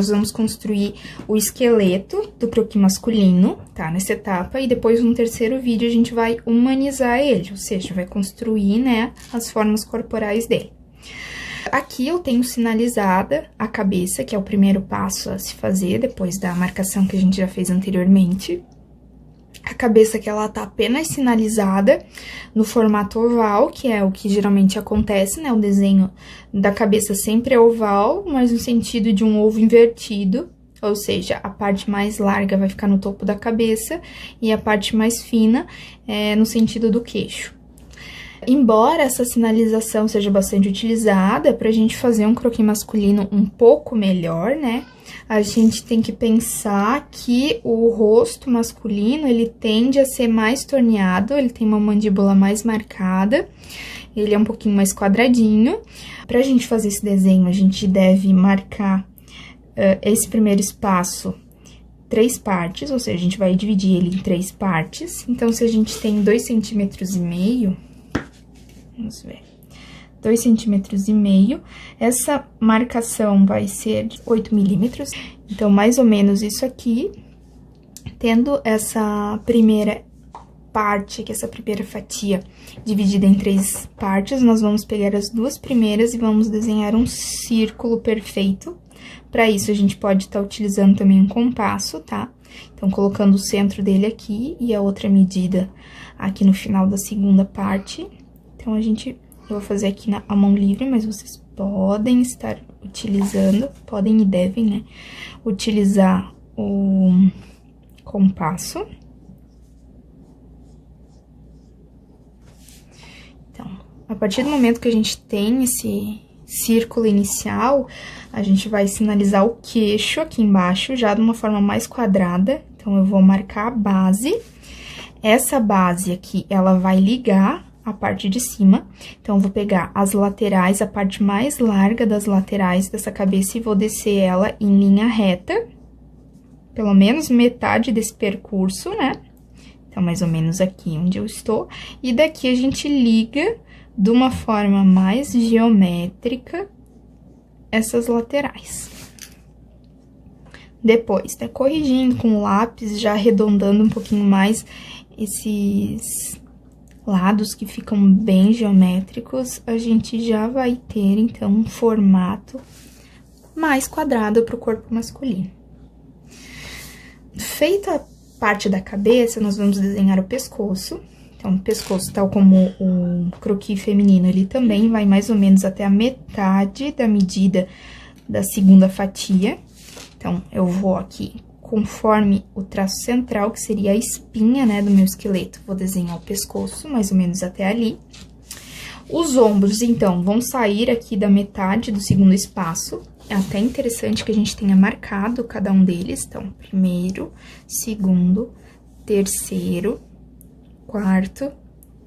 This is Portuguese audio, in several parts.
Nós vamos construir o esqueleto do croquis masculino, tá? Nessa etapa, e depois no terceiro vídeo a gente vai humanizar ele, ou seja, vai construir, né, as formas corporais dele. Aqui eu tenho sinalizada a cabeça, que é o primeiro passo a se fazer, depois da marcação que a gente já fez anteriormente. A cabeça que ela tá apenas sinalizada no formato oval, que é o que geralmente acontece, né? O desenho da cabeça sempre é oval, mas no sentido de um ovo invertido, ou seja, a parte mais larga vai ficar no topo da cabeça e a parte mais fina no sentido do queixo. Embora essa sinalização seja bastante utilizada pra gente fazer um croquis masculino um pouco melhor, né? A gente tem que pensar que o rosto masculino, ele tende a ser mais torneado, ele tem uma mandíbula mais marcada, ele é um pouquinho mais quadradinho. Pra gente fazer esse desenho, a gente deve marcar esse primeiro espaço 3 partes, ou seja, a gente vai dividir ele em 3 partes. Então, se a gente tem 2,5 centímetros, vamos ver, 2,5 centímetros, essa marcação vai ser 8 milímetros, então, mais ou menos isso aqui, tendo essa primeira parte, que é essa primeira fatia dividida em 3 partes, nós vamos pegar as 2 primeiras e vamos desenhar um círculo perfeito. Para isso, a gente pode estar utilizando também um compasso, tá? Então, colocando o centro dele aqui e a outra medida aqui no final da segunda parte. Então, eu vou fazer aqui a mão livre, mas vocês podem estar utilizando, podem e devem, né, utilizar o compasso. Então, a partir do momento que a gente tem esse círculo inicial, a gente vai sinalizar o queixo aqui embaixo, já de uma forma mais quadrada. Então, eu vou marcar a base. Essa base aqui, ela vai ligar a parte de cima. Então, eu vou pegar as laterais, a parte mais larga das laterais dessa cabeça e vou descer ela em linha reta, pelo menos metade desse percurso, né? Então, mais ou menos aqui onde eu estou. E daqui a gente liga de uma forma mais geométrica essas laterais. Depois, tá corrigindo com o lápis, já arredondando um pouquinho mais esses lados que ficam bem geométricos, a gente já vai ter, então, um formato mais quadrado para o corpo masculino. Feita a parte da cabeça, nós vamos desenhar o pescoço. Então, o pescoço, tal como o croquis feminino, ele também vai mais ou menos até a metade da medida da segunda fatia. Então, eu vou aqui, conforme o traço central, que seria a espinha, né, do meu esqueleto, vou desenhar o pescoço, mais ou menos até ali. Os ombros, então, vão sair aqui da metade do segundo espaço. É até interessante que a gente tenha marcado cada um deles. Então, primeiro, segundo, terceiro, quarto,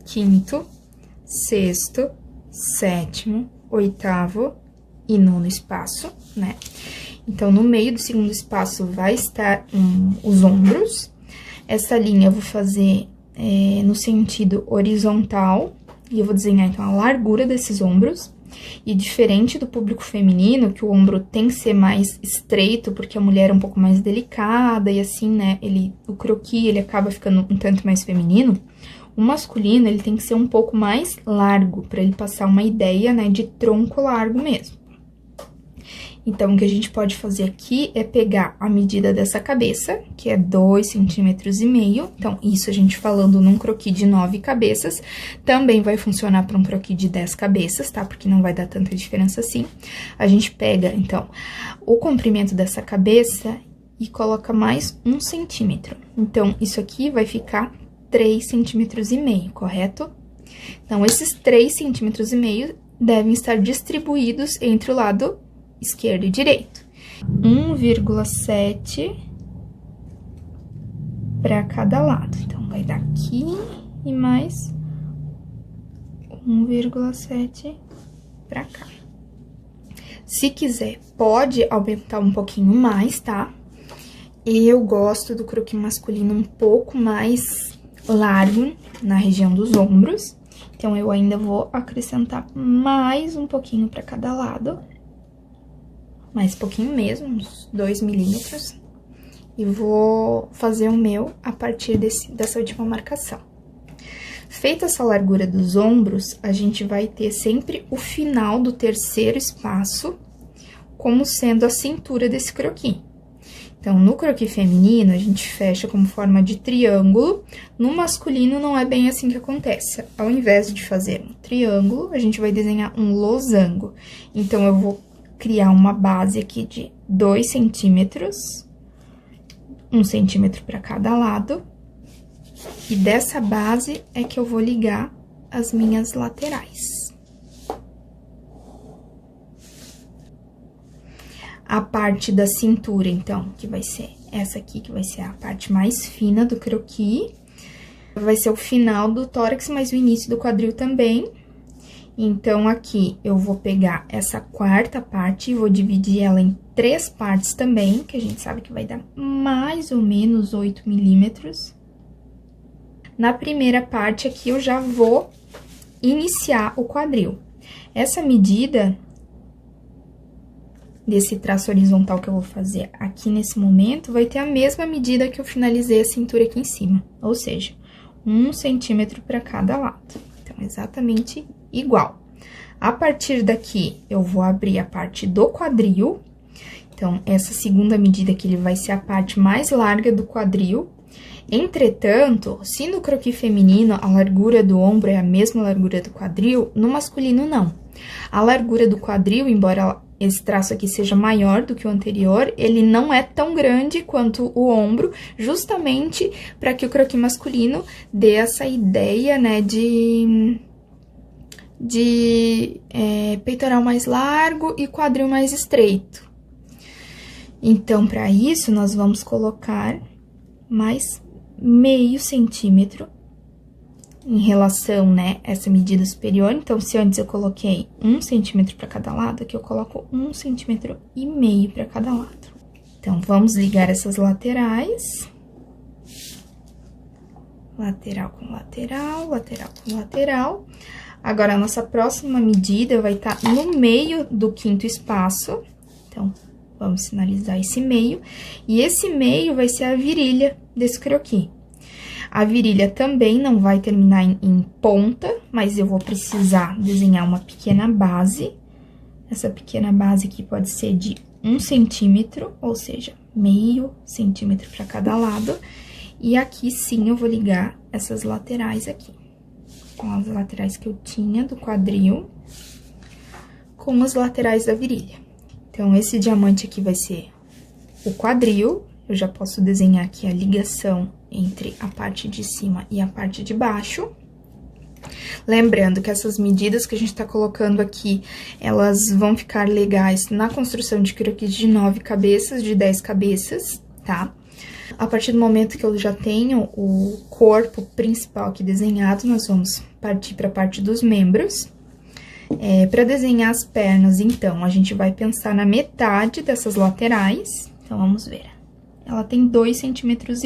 quinto, sexto, sétimo, oitavo e nono espaço, né? Então, no meio do segundo espaço vai estar os ombros. Essa linha eu vou fazer no sentido horizontal, e eu vou desenhar, então, a largura desses ombros. E diferente do público feminino, que o ombro tem que ser mais estreito, porque a mulher é um pouco mais delicada, e assim, né, o croquis, ele acaba ficando um tanto mais feminino. O masculino, ele tem que ser um pouco mais largo, para ele passar uma ideia, né, de tronco largo mesmo. Então, o que a gente pode fazer aqui é pegar a medida dessa cabeça, que é 2,5 centímetros. Então, isso a gente falando num croquis de 9 cabeças, também vai funcionar para um croquis de 10 cabeças, tá? Porque não vai dar tanta diferença assim. A gente pega, então, o comprimento dessa cabeça e coloca mais 1 centímetro. Então, isso aqui vai ficar 3,5 centímetros, correto? Então, esses 3,5 centímetros devem estar distribuídos entre o lado esquerdo e direito. 1,7 para cada lado. Então, vai dar aqui e mais 1,7 para cá. Se quiser, pode aumentar um pouquinho mais, tá? Eu gosto do croquis masculino um pouco mais largo na região dos ombros. Então, eu ainda vou acrescentar mais um pouquinho para cada lado. mais pouquinho mesmo, uns 2 milímetros. E vou fazer o meu a partir dessa última marcação. Feita essa largura dos ombros, a gente vai ter sempre o final do terceiro espaço como sendo a cintura desse croquis. Então, no croquis feminino, a gente fecha como forma de triângulo. No masculino, não é bem assim que acontece. Ao invés de fazer um triângulo, a gente vai desenhar um losango. Então, eu vou criar uma base aqui de 2 centímetros, 1 centímetro para cada lado. E dessa base é que eu vou ligar as minhas laterais. A parte da cintura, então, que vai ser essa aqui, que vai ser a parte mais fina do croquis. Vai ser o final do tórax, mas o início do quadril também. Então, aqui, eu vou pegar essa quarta parte e vou dividir ela em 3 partes também, que a gente sabe que vai dar mais ou menos 8 milímetros. Na primeira parte aqui, eu já vou iniciar o quadril. Essa medida desse traço horizontal que eu vou fazer aqui nesse momento, vai ter a mesma medida que eu finalizei a cintura aqui em cima, ou seja, 1 centímetro para cada lado. Então, exatamente igual. A partir daqui, eu vou abrir a parte do quadril. Então, essa segunda medida aqui, ele vai ser a parte mais larga do quadril. Entretanto, se no croquis feminino a largura do ombro é a mesma largura do quadril, no masculino não. A largura do quadril, embora esse traço aqui seja maior do que o anterior, ele não é tão grande quanto o ombro, justamente para que o croquis masculino dê essa ideia, né, de peitoral mais largo e quadril mais estreito. Então, para isso, nós vamos colocar mais meio centímetro em relação, né, essa medida superior. Então, se antes eu coloquei 1 centímetro para cada lado, aqui eu coloco 1,5 centímetro para cada lado. Então, vamos ligar essas laterais. Lateral com lateral, lateral com lateral. Agora, a nossa próxima medida vai estar no meio do quinto espaço. Então, vamos sinalizar esse meio. E esse meio vai ser a virilha desse croquis. A virilha também não vai terminar em ponta, mas eu vou precisar desenhar uma pequena base. Essa pequena base aqui pode ser de 1 centímetro, ou seja, meio centímetro para cada lado. E aqui, sim, eu vou ligar essas laterais aqui. Com as laterais que eu tinha do quadril, com as laterais da virilha. Então, esse diamante aqui vai ser o quadril. Eu já posso desenhar aqui a ligação entre a parte de cima e a parte de baixo. Lembrando que essas medidas que a gente tá colocando aqui, elas vão ficar legais na construção de croquis de 9 cabeças, de 10 cabeças, tá? A partir do momento que eu já tenho o corpo principal aqui desenhado, nós vamos partir para a parte dos membros. Para desenhar as pernas, então, a gente vai pensar na metade dessas laterais. Então, vamos ver. Ela tem 2,5 centímetros.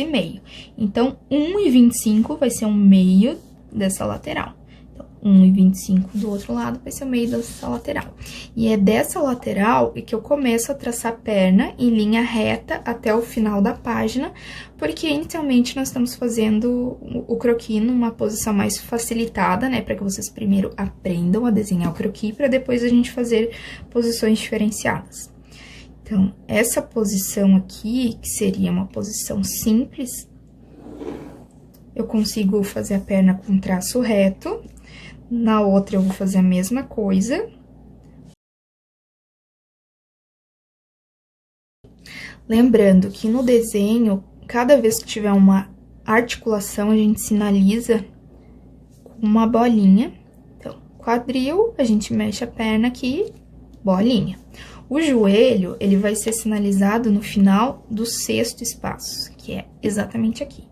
Então, 1,25 vai ser o meio dessa lateral. Então, 1,25 do outro lado vai ser o meio dessa lateral. E é dessa lateral que eu começo a traçar a perna em linha reta até o final da página, porque inicialmente nós estamos fazendo o croquis numa posição mais facilitada, né? Para que vocês primeiro aprendam a desenhar o croquis, para depois a gente fazer posições diferenciadas. Então, essa posição aqui, que seria uma posição simples, eu consigo fazer a perna com traço reto. Na outra, eu vou fazer a mesma coisa. Lembrando que no desenho, cada vez que tiver uma articulação, a gente sinaliza com uma bolinha. Então, quadril, a gente mexe a perna aqui, bolinha. O joelho, ele vai ser sinalizado no final do 6º espaço, que é exatamente aqui.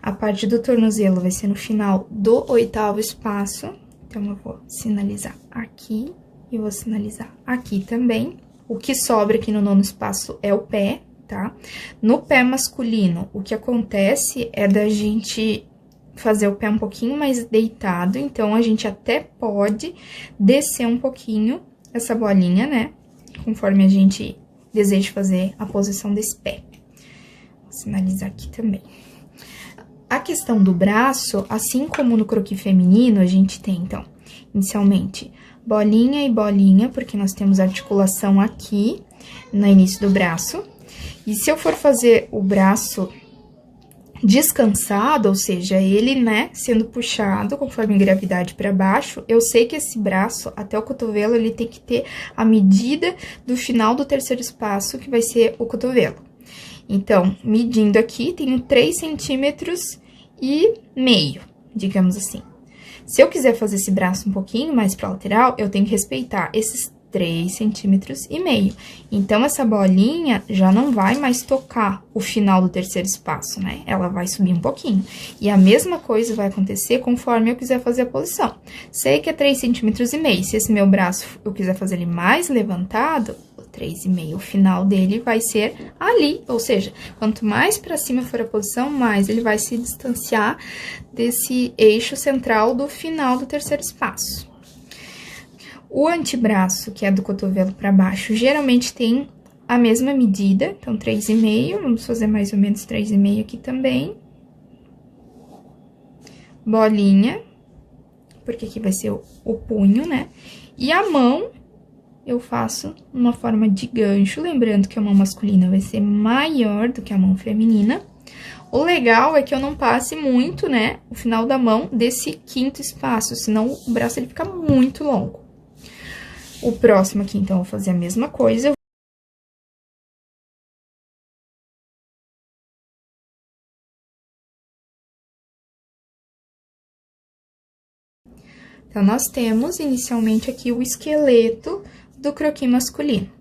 A parte do tornozelo vai ser no final do 8º espaço, então, eu vou sinalizar aqui e vou sinalizar aqui também. O que sobra aqui no 9º espaço é o pé, tá? No pé masculino, o que acontece é da gente fazer o pé um pouquinho mais deitado, então, a gente até pode descer um pouquinho essa bolinha, né? Conforme a gente deseja fazer a posição desse pé. Vou sinalizar aqui também. A questão do braço, assim como no croquis feminino, a gente tem, então, inicialmente, bolinha e bolinha, porque nós temos articulação aqui no início do braço. E se eu for fazer o braço descansado, ou seja, ele, né, sendo puxado conforme a gravidade para baixo, eu sei que esse braço, até o cotovelo, ele tem que ter a medida do final do terceiro espaço, que vai ser o cotovelo. Então, medindo aqui, tenho 3,5 centímetros, digamos assim. Se eu quiser fazer esse braço um pouquinho mais pra lateral, eu tenho que respeitar esses 3,5 centímetros. Então, essa bolinha já não vai mais tocar o final do terceiro espaço, né? Ela vai subir um pouquinho. E a mesma coisa vai acontecer conforme eu quiser fazer a posição. Sei que é 3,5 centímetros. Se esse meu braço eu quiser fazer ele mais levantado, 3,5, o final dele vai ser ali, ou seja, quanto mais pra cima for a posição, mais ele vai se distanciar desse eixo central do final do terceiro espaço. O antebraço, que é do cotovelo pra baixo, geralmente tem a mesma medida, então 3,5, vamos fazer mais ou menos 3,5 aqui também. Bolinha, porque aqui vai ser o punho, né? E a mão, eu faço uma forma de gancho, lembrando que a mão masculina vai ser maior do que a mão feminina. O legal é que eu não passe muito, né, o final da mão desse quinto espaço, senão o braço ele fica muito longo. O próximo aqui, então, eu vou fazer a mesma coisa. Então, nós temos, inicialmente, aqui o esqueleto do croquis masculino.